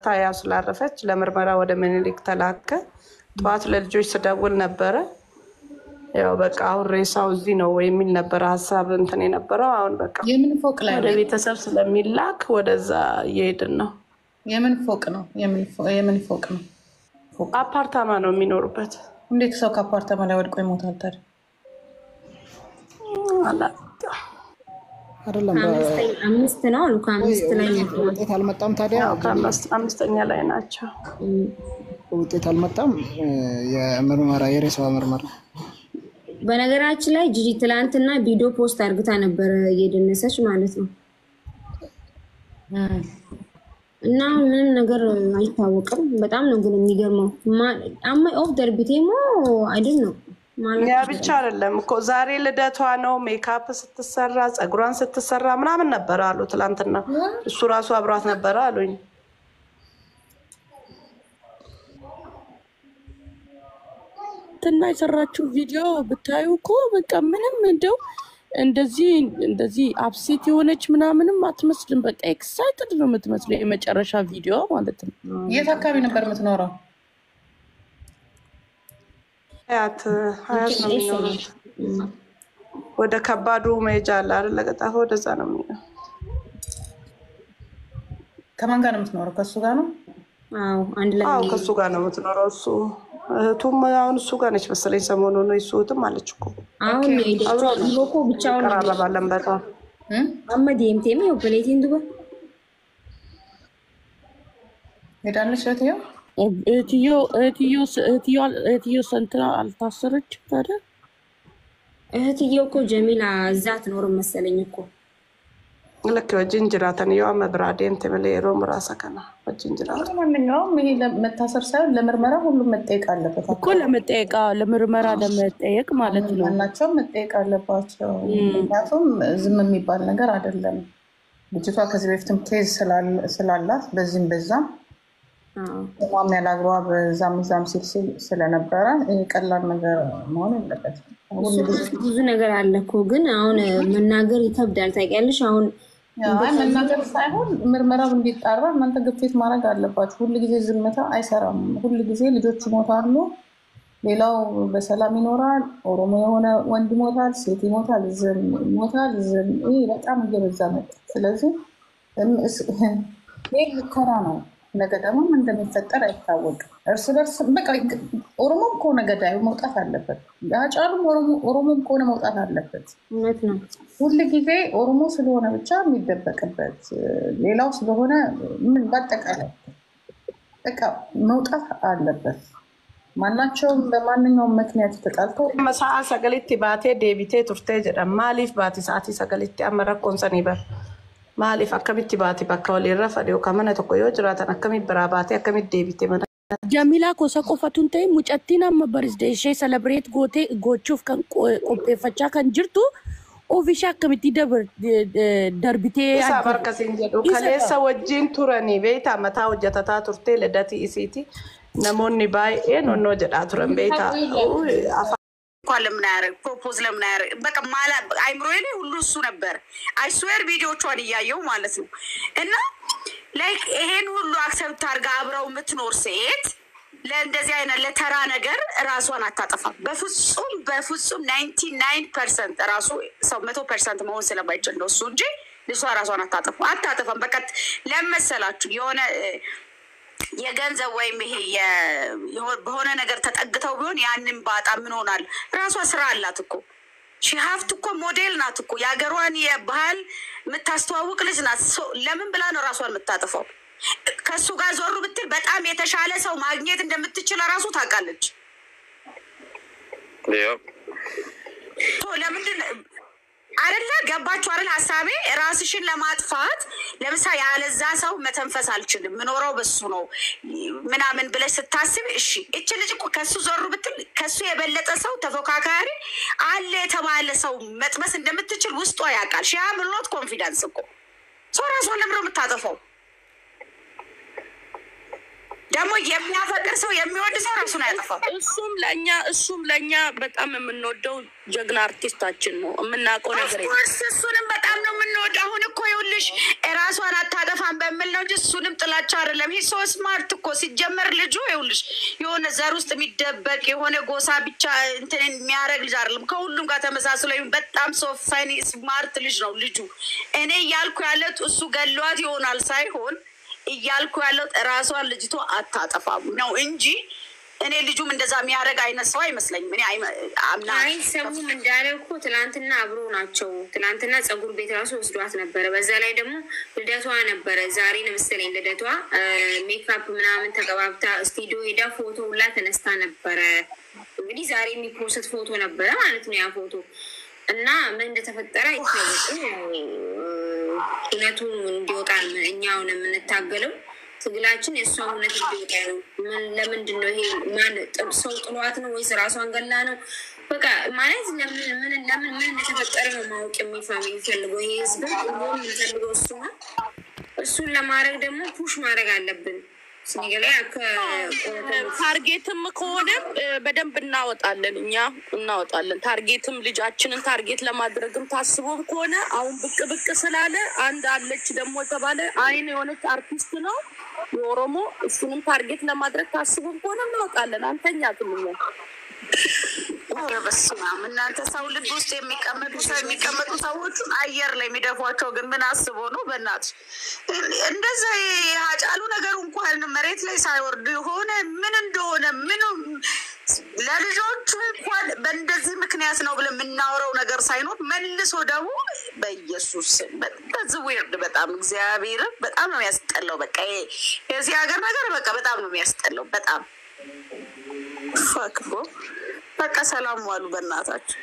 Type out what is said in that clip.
ታያ ስላረፈች ለምርመራ ወደ ምኒልክ ተላከ ጧት ለልጆች ስደውል ነበረ ያው በቃ አሁን ሬሳው እዚህ ነው የሚል ነበር ሐሳብ እንትን የነበረው አሁን በቃ የምን ፎቅ ላይ ወደ ቤተሰብ ስለሚላክ ወደዛ እየሄድን ነው የምን ፎቅ ነው የምን ፎቅ ነው አፓርታማ ነው የሚኖርበት እንዴት ሰው ከአፓርታማ ላይ ወድቆ ይሞታል ታዲያ አይደለም አምስት ነው ሉካ አምስት ላይ ነው ውጤት አልመጣም ታዲያ አምስተኛ ላይ ናቸው ውጤት አልመጣም የምርመራ የሬሳው ምርመራ በነገራችን ላይ ጂጂ ትላንትና ቪዲዮ ፖስት አድርግታ ነበር እየደነሰች ማለት ነው እና ምንም ነገር አይታወቅም በጣም ነው ግን የሚገርመው አማ ኦፍ ደርቢቴሞ አይደል ነው ማለት ያ ብቻ አይደለም እኮ ዛሬ ልደቷ ነው ሜካፕ ስትሰራ ጸጉሯን ስትሰራ ምናምን ነበር አሉ ትላንትና እሱ ራሱ አብሯት ነበር አሉኝ እና የሰራችው ቪዲዮ ብታዩ እኮ በቃ ምንም እንደዚህ አፕሴት የሆነች ምናምንም አትመስልም በቃ ኤክሳይትድ ነው የምትመስለው የመጨረሻ ቪዲዮ ማለት ነው የት አካባቢ ነበር የምትኖረው ሀያት ነው የሚኖረው ወደ ከባዱ መሄጃ አለ አይደል ለገጣፎ ወደዛ ነው የሚኖረው ከማን ጋር ነው የምትኖረው ከሱ ጋር ነው አዎ አንድ ላይ አዎ ከሱ ጋር ነው የምትኖረው እሱ እህቱም አሁን እሱ ጋር ነች መሰለኝ ሰሞኑን ነው እሱትም አለች እኮ አሁን ይሄኮ ብቻውን ቀራረባለን በጣም አመድ የምቴም ነው ፕሌቲን ዱባ ሄዳለች እህትዮ ሰንትና አልታሰረች ታዲያ እህትዮ እኮ ጀሚላ እዛት ኖር መሰለኝ እኮ لك وجنجرة تانية ما برادين تملي روم راسك أنا وجنجرة. من يوم هي متأثر سايل لمرمرة ولا متأيك على بتاع. كل متأيك لمرمرة ده متأيك مالتنا. أنا شو متأيك على باتشو. يافهم زمن ميبال نجار عدلنا. بتشوفها كذي بيفتم كيس سلالة بزين بزام. تمام يلا جواب زام سلنا برا كلام نجار ما نلقت. ብዙ ነገር አለ እኮ ግን አሁን መናገር ይከብዳል ታውቂያለሽ አሁን አይ መናገር ሳይሆን ምርመራው እንዲጣራ እናንተ ግፊት ማድረግ አለባችሁ ሁሉ ጊዜ ዝምታ አይሰራም ሁሉ ጊዜ ልጆች ይሞታሉ ሌላው በሰላም ይኖራል ኦሮሞ የሆነ ወንድ ይሞታል ሴት ይሞታል ዝም ይሄ በጣም እየበዛ መጣ ስለዚህ ይሄ ልኮራ ነው ነገ ደግሞ ምን እንደሚፈጠር አይታወቅም እርስ በርስ በቃ ኦሮሞም ከሆነ ገዳዩ መውጣት አለበት ያጫሉም ኦሮሞም ከሆነ መውጣት አለበት እውነት ነው ሁሉ ጊዜ ኦሮሞ ስለሆነ ብቻ የሚደበቅበት ሌላው ስለሆነ ምን በአጠቃላይ በቃ መውጣት አለበት ማናቸውም በማንኛውም ምክንያት ተጣልተው መሳአ ሰገሊቲ ባቴ ዴቢቴ ቱርቴ ጀዳ ማሊፍ ባቲ ሰዓቲ ሰገሊቲ አመረኮን ሰኒበር ማሊፍ አከሚቲ ባቲ ባካውሊ ረፈዲው ከመነ ተቆዮ ጅራተን አከሚ ብራባቲ አከሚ ዴቢቴ መና ጀሚላ ኮሰ ቆፈቱን ተይ ሙጨቲና መበርዝዴ ሼ ሰለብሬት ጎቹፍ ከን ቆጴፈቻ ከን ጅርቱ ኦፊሻ አከሚቲ ደርቢቴ ሳበርከሲን ጀዱ ከሌሳ ወጂን ቱረኒ ቤታ መታ ወጀተታ ቱርቴ ለዳቲ ኢሲቲ ነሞኒ ባይ ኖ ጀዳ ቱረን ቤታ ለምን ያረግ ፕሮፖዝ ለምን ያረግ በቃ ማላ አይምሮዬ ላይ ሁሉ እሱ ነበር አይ ስዌር ቪዲዮቿን እያየው ማለት ነው እና ላይክ ይሄን ሁሉ አክሰፕት አድርጋ አብረው የምትኖር ሴት ለእንደዚህ አይነት ለተራ ነገር ራሷን አታጠፋም በፍጹም 99% ራሱ ሰው 100% መሆን ስለማይችል ነው እሱ እንጂ ልሷ ራሷን አታጠፋም በቃ ለመሰላችሁ የሆነ የገንዘብ ወይም ይሄ በሆነ ነገር ተጠግተው ቢሆን ያንን ባጣ ምን ሆናል ራሷ ስራ አላት እኮ ሺ ሃፍት እኮ ሞዴል ናት እኮ ያገሯን የባህል የምታስተዋውቅ ልጅ ናት ለምን ብላ ነው ራሷን የምታጠፋው ከሱ ጋር ዞሩ ብትል በጣም የተሻለ ሰው ማግኘት እንደምትችል ራሱ ታውቃለች ለምንድን አይደለ ገባችሁ አይደል ሐሳቤ ራስሽን ለማጥፋት ለምሳሌ ያለዛ ሰው መተንፈስ አልችልም ምኖረው በሱ ነው ምናምን ብለሽ ስታስብ እሺ እቺ ልጅ እኮ ከሱ ዞሩ ብትል ከሱ የበለጠ ሰው ተፎካካሪ አለ የተባለ ሰው መጥበስ እንደምትችል ውስጧ ያውቃል ሺያ ምሎት ኮንፊደንስ እኮ ሰው ራሱን ለምሮ የምታጠፋው ደግሞ የሚያፈቅር ሰው የሚወድ ሰው ራሱን አያጠፋም እሱም ለኛ በጣም የምንወደው ጀግና አርቲስታችን ነው የምናውቀው ነገር እሱንም በጣም ነው የምንወደው አሁን እኮ ይኸውልሽ ራሷን አታጠፋም በሚል ነው እንጂ እሱንም ጥላቻ አይደለም። ይሄ ሶ ስማርት እኮ ሲጀመር ልጁ ይኸውልሽ የሆነ ዘር ውስጥ የሚደበቅ የሆነ ጎሳ ብቻ እንትን የሚያደርግ ልጅ አይደለም። ከሁሉም ጋር ተመሳስሎ በጣም ሶ ፈኒ ስማርት ልጅ ነው ልጁ። እኔ እያልኩ ያለት እሱ ገሏት ይሆናል ሳይሆን እያልኩ ያለው ራሷን ልጅቷ አታጠፋም ነው እንጂ እኔ ልጁም እንደዛ የሚያደርግ አይነት ሰው አይመስለኝም። እኔ አምና አይ ሰሙም እንዳለ እኮ ትላንትና አብሮ ናቸው። ትላንትና ፀጉር ቤት ራሱ ወስዷት ነበረ። በዛ ላይ ደግሞ ልደቷ ነበረ ዛሬ ነው መሰለኝ ልደቷ። ሜካፕ ምናምን ተቀባብታ ስቱዲዮ ሄዳ ፎቶ ሁላ ተነስታ ነበረ። እንግዲህ ዛሬ የሚፖስት ፎቶ ነበረ ማለት ነው ያ ፎቶ እና ምን እንደተፈጠረ አይታወቅም። እውነቱ እንዲወጣ እኛውን የምንታገለው ትግላችን የእሷ እውነት እንዲወጣ ነው። ለምንድን ነው ይሄ ማን ሰው ጥሏት ነው ወይስ ራሷን ገላ ነው? በቃ ማለት ለምን እንደተፈጠረ ነው ማወቅ የሚፈልገው ይሄ ህዝብ የሚፈልገው እሱ ነው። እሱን ለማድረግ ደግሞ ፑሽ ማድረግ አለብን። ታርጌትም ከሆነ በደንብ እናወጣለን፣ እኛ እናወጣለን። ታርጌትም ልጃችንን ታርጌት ለማድረግም ታስቦም ከሆነ አሁን ብቅ ስላለ አንድ አለች ደግሞ የተባለ አይን የሆነች አርቲስት ነው የኦሮሞ እሱንም ታርጌት ለማድረግ ታስቦም ከሆነ እናወጣለን። አንተኛ ትምኛ በስማም እናንተ ሰው ልብ ውስጥ የሚቀመጡ ሰዎቹን አየር ላይ የሚደፏቸው ግን ምን አስቦ ነው? በእናትሽ እንደዛ የሀጫሉ ነገሩ እንኳን መሬት ላይ ሳይወርድ የሆነ ምን እንደሆነ ምን ለልጆቹ እንኳን በእንደዚህ ምክንያት ነው ብለን የምናወራው ነገር ሳይኖር መልሶ ደግሞ በኢየሱስ በዚህ ዊርድ በጣም እግዚአብሔር በጣም ነው የሚያስጠላው። በቃ የዚህ ሀገር ነገር በቃ በጣም ነው የሚያስጠላው። በጣም ፋክቦ በቃ ሰላም ዋሉ በእናታችሁ።